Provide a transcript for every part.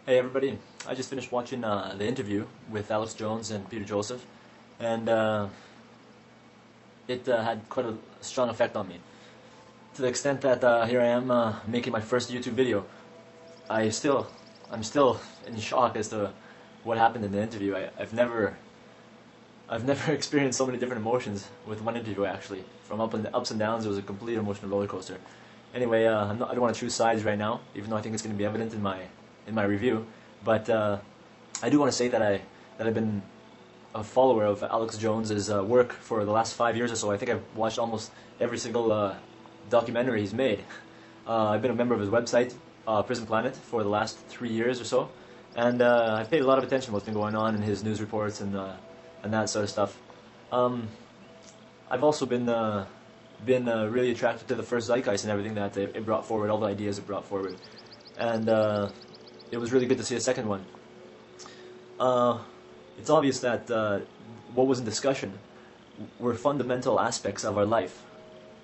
Hey everybody, I just finished watching the interview with Alex Jones and Peter Joseph, and it had quite a strong effect on me, to the extent that here I am making my first YouTube video. I'm still in shock as to what happened in the interview. I've never experienced so many different emotions with one interview actually. From ups and downs, it was a complete emotional roller coaster. Anyway, I don't want to choose sides right now, even though I think it's going to be evident in my review. But I do want to say that I've been a follower of Alex Jones's work for the last 5 years or so. I think I've watched almost every single documentary he's made. I've been a member of his website, Prison Planet, for the last 3 years or so, and I've paid a lot of attention to what's been going on in his news reports and that sort of stuff. I've also been really attracted to the first Zeitgeist and everything that it brought forward, all the ideas it brought forward, and it was really good to see a second one. It's obvious that what was in discussion were fundamental aspects of our life.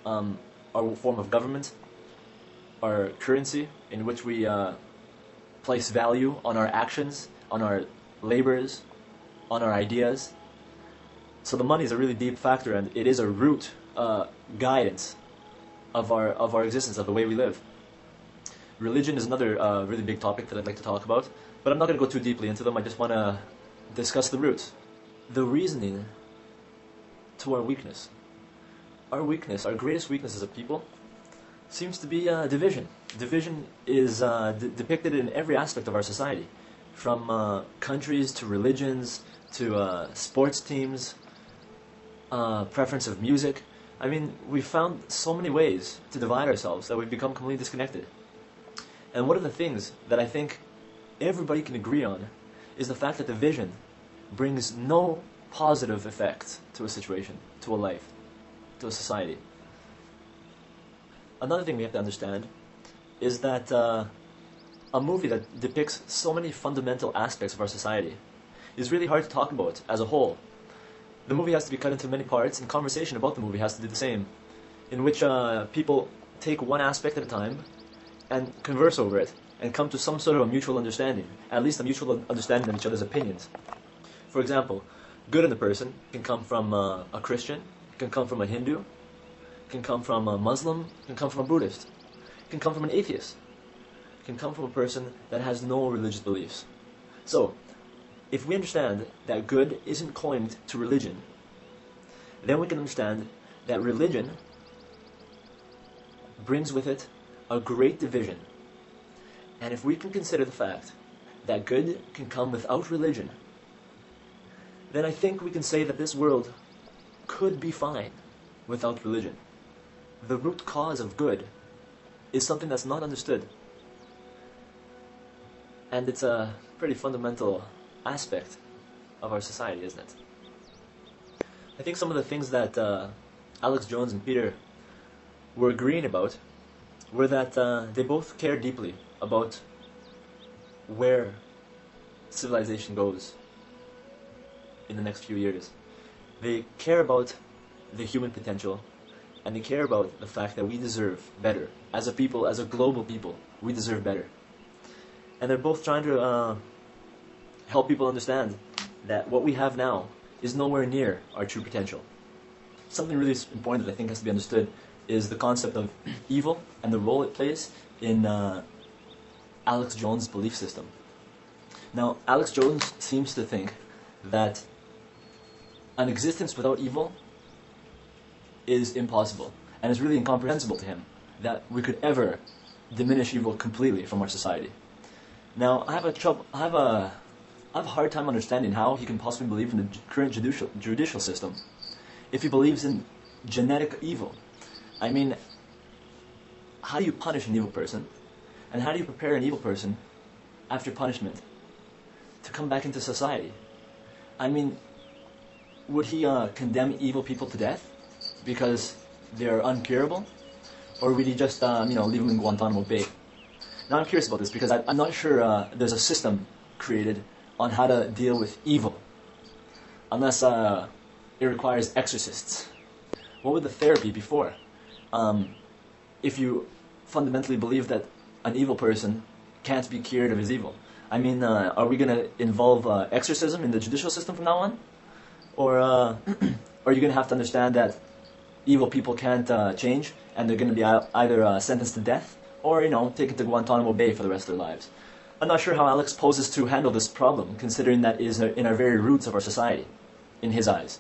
Our form of government, our currency, in which we place value on our actions, on our labors, on our ideas. So the money is a really deep factor, and it is a root guidance of our existence, of the way we live. Religion is another really big topic that I'd like to talk about, but I'm not going to go too deeply into them. I just want to discuss the roots. The reasoning to our weakness. Our weakness, our greatest weakness as a people, seems to be division. Division is depicted in every aspect of our society, from countries to religions to sports teams, preference of music. I mean, we've found so many ways to divide ourselves that we've become completely disconnected. And one of the things that I think everybody can agree on is the fact that division brings no positive effect to a situation, to a life, to a society. Another thing we have to understand is that a movie that depicts so many fundamental aspects of our society is really hard to talk about as a whole. The movie has to be cut into many parts, and conversation about the movie has to do the same, in which people take one aspect at a time and converse over it, and come to some sort of a mutual understanding, at least a mutual understanding of each other's opinions. For example, good in a person can come from a Christian, can come from a Hindu, can come from a Muslim, can come from a Buddhist, can come from an atheist, can come from a person that has no religious beliefs. So, if we understand that good isn't coined to religion, then we can understand that religion brings with it a great division. And if we can consider the fact that good can come without religion, then I think we can say that this world could be fine without religion. The root cause of good is something that's not understood. And it's a pretty fundamental aspect of our society, isn't it? I think some of the things that Alex Jones and Peter were agreeing about were that they both care deeply about where civilization goes in the next few years. They care about the human potential, and they care about the fact that we deserve better. As a people, as a global people, we deserve better. And they're both trying to help people understand that what we have now is nowhere near our true potential. Something really important that I think has to be understood is the concept of evil and the role it plays in Alex Jones' belief system. Now, Alex Jones seems to think that an existence without evil is impossible, and it's really incomprehensible to him that we could ever diminish evil completely from our society. Now, I have a hard time understanding how he can possibly believe in the current judicial system if he believes in genetic evil. I mean, how do you punish an evil person, and how do you prepare an evil person after punishment to come back into society? I mean, would he condemn evil people to death because they're uncurable, or would he just leave them in Guantanamo Bay? Now I'm curious about this because I'm not sure there's a system created on how to deal with evil, unless it requires exorcists. What would the therapy be for? If you fundamentally believe that an evil person can't be cured of his evil. I mean, are we going to involve exorcism in the judicial system from now on? Or are you going to have to understand that evil people can't change, and they're going to be either sentenced to death, or, taken to Guantanamo Bay for the rest of their lives? I'm not sure how Alex poses to handle this problem, considering that is in our very roots of our society, in his eyes.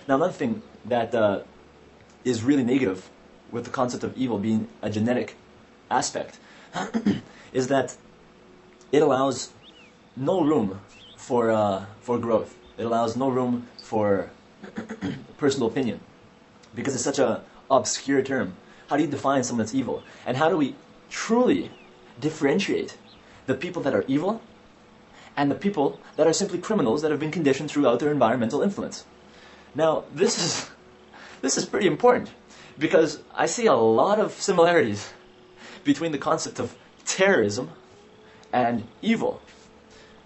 Now, another thing that is really negative with the concept of evil being a genetic aspect is that it allows no room for growth. It allows no room for personal opinion, because it's such a obscure term. How do you define someone that's evil? And how do we truly differentiate the people that are evil and the people that are simply criminals that have been conditioned throughout their environmental influence? Now, this is pretty important, because I see a lot of similarities between the concept of terrorism and evil.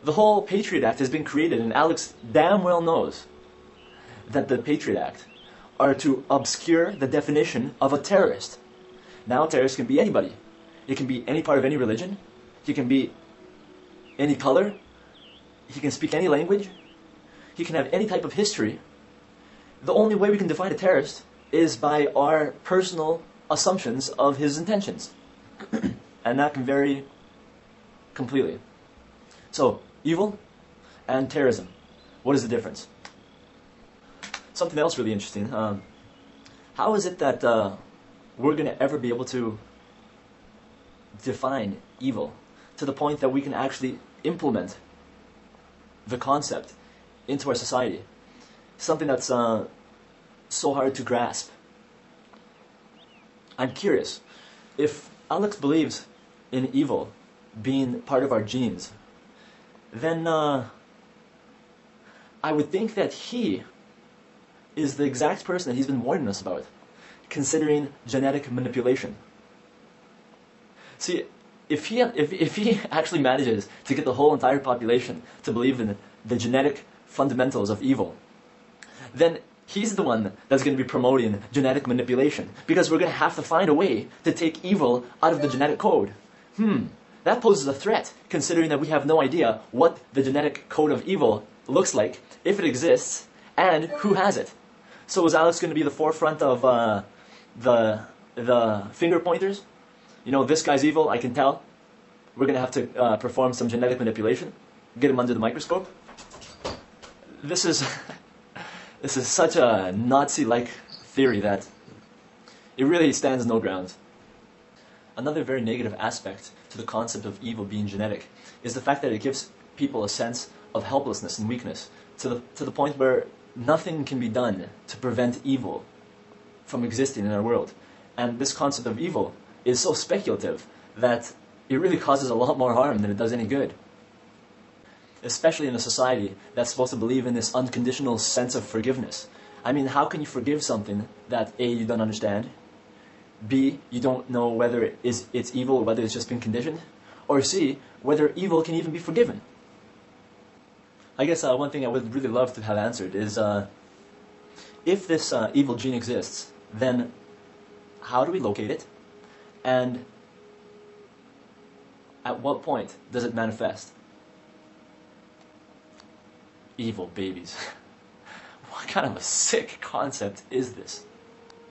The whole Patriot Act has been created, and Alex damn well knows that the Patriot Act are to obscure the definition of a terrorist. Now, terrorist can be anybody. It can be any part of any religion. He can be any color. He can speak any language. He can have any type of history. The only way we can define a terrorist is by our personal assumptions of his intentions. And that can vary completely. So, evil and terrorism. What is the difference? Something else really interesting. How is it that we're going to ever be able to define evil to the point that we can actually implement the concept into our society? Something that's so hard to grasp. I'm curious, if Alex believes in evil being part of our genes, then I would think that he is the exact person that he's been warning us about, considering genetic manipulation. See, if he actually manages to get the whole entire population to believe in the genetic fundamentals of evil, then he's the one that's going to be promoting genetic manipulation, because we're going to have to find a way to take evil out of the genetic code. That poses a threat, considering that we have no idea what the genetic code of evil looks like, if it exists, and who has it. So is Alex going to be the forefront of the finger pointers? This guy's evil, I can tell. We're going to have to perform some genetic manipulation, get him under the microscope. This is such a Nazi-like theory that it really stands no grounds. Another very negative aspect to the concept of evil being genetic is the fact that it gives people a sense of helplessness and weakness, to the point where nothing can be done to prevent evil from existing in our world. And this concept of evil is so speculative that it really causes a lot more harm than it does any good. Especially in a society that's supposed to believe in this unconditional sense of forgiveness. I mean, how can you forgive something that A, you don't understand, B, you don't know whether it's evil or whether it's just been conditioned, or C, whether evil can even be forgiven? I guess one thing I would really love to have answered is, if this evil gene exists, then how do we locate it? And at what point does it manifest? Evil babies. What kind of a sick concept is this?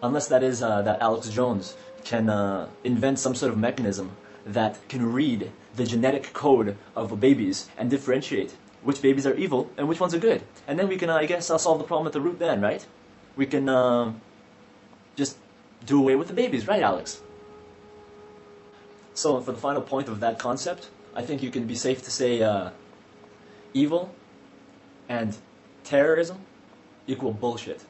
Unless that is that Alex Jones can invent some sort of mechanism that can read the genetic code of babies and differentiate which babies are evil and which ones are good. And then we can, I guess, solve the problem at the root then, right? We can just do away with the babies, right, Alex? So for the final point of that concept, I think you can be safe to say evil and terrorism equal bullshit.